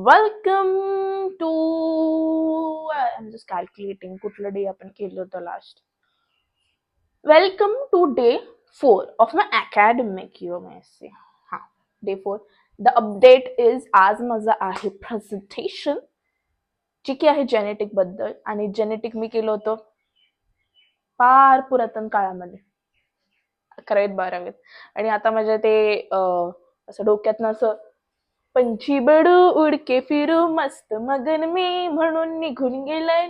Welcome to I'm just calculating कुठलं day आपण केलं होतं last. Welcome to day 4 of my academic year. हा, day 4. The update is आज माझं आहे प्रेझेंटेशन जे की आहे जेनेटिक बद्दल, आणि जेनेटिक मी केलं होतं फार पुरातन काळामध्ये 11वीत 12वीत. आणि आता माझ्या ते असं डोक्यातनं असं पंछी बडू उडके फिरू मस्त मगन मी म्हणून निघून गेलंय.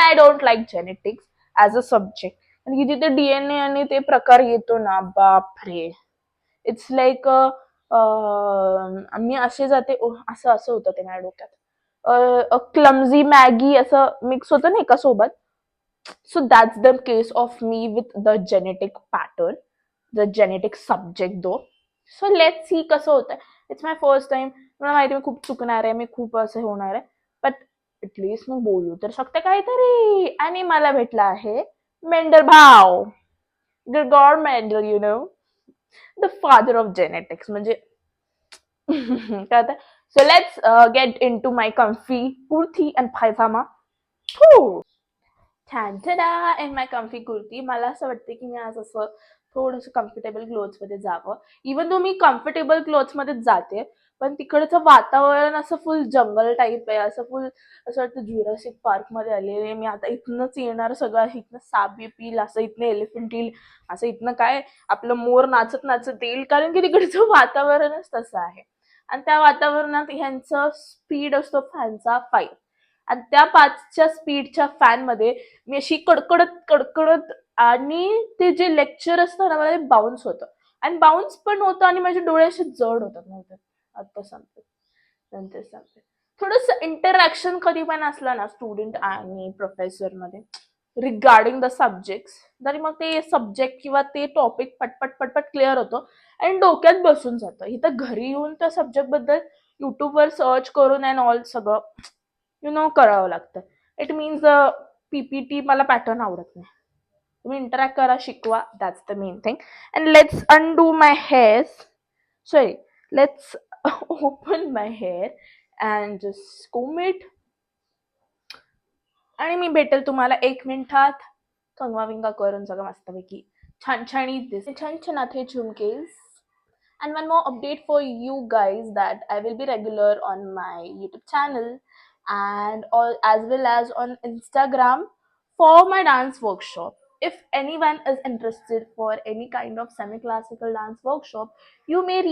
I don't like genetics as a subject. आणि तिथे डीएनए आणि ते प्रकार येतो ना, बापरे, इट्स लाईक मी असे जाते असं असं होतं ते माझ्या डोक्यात. क्लमझी मॅगी असं मिक्स होतं ना एका सोबत. So that's the case of me with the genetic pattern, the genetic subject though. So let's see कसं होतंय. It's my first time. मला माहिती मी खूप चुकणार आहे, मी खूप असं होणार आहे, बट ऍटलीस्ट मग बोलू तर शकते काहीतरी. आणि मला भेटला आहे मेंडल भाव, Gregor Mendel, the father of genetics. म्हणजे काय. So let's get in to my comfy kurti and pyjama. छान छान इन माय कम्फी कुर्ती. मला असं वाटतं की मी आज असं थोडंसं कम्फर्टेबल क्लोथ्समध्ये जावं. इवन दो मी कम्फर्टेबल क्लोथ्समध्येच जाते, पण तिकडचं वातावरण असं फुल जंगल टाईप आहे, असं फुल असं वाटतं ज्युरासिक पार्कमध्ये आलेले मी. आता इथनंच येणार सगळं, इथनं साप येईल, असं इथनं एलिफंट येईल, असं इथनं काय आपलं मोर नाचत नाचत येईल, कारण की तिकडचं वातावरणच तसं आहे. आणि त्या वातावरणात ह्यांचं स्पीड असतो फॅनचा 5, आणि त्या 5च्या स्पीडच्या फॅनमध्ये मी अशी कडकडत कडकडत, आणि ते जे लेक्चर असतं ना मला ते बाउन्स होतं, आणि बाउन्स पण होतं, आणि माझे डोळे असे जड होतात. नंतर आता सांगते, नंतर सांगते. थोडस इंटरॅक्शन कधी पण असलं ना स्टुडंट आणि प्रोफेसर मध्ये रिगार्डिंग द सब्जेक्ट, तरी मग ते सब्जेक्ट किंवा ते टॉपिक पटपट पटपट क्लिअर होतं आणि डोक्यात बसून जातं. इथं घरी येऊन त्या सब्जेक्ट बद्दल युट्यूबवर सर्च करून अँड ऑल सगळं करावं लागतं. इट मीन्स पीपीटी मला पॅटर्न आवडत नाही. तुम्ही इंटरॅक्ट करा, शिकवा, that's the main thing. And let's undo my hair. Sorry, let's open my hair and just comb it. आणि मी भेटेल तुम्हाला 1 मिनिटात कंगवा विंगा करून सगळं मस्तपैकी छान छान झुमकेज. And one more update for you guys, that I will be regular on my YouTube channel and all, as well as on Instagram, for my dance workshop. If anyone is interested for any kind of semi-classical dance workshop, you may reach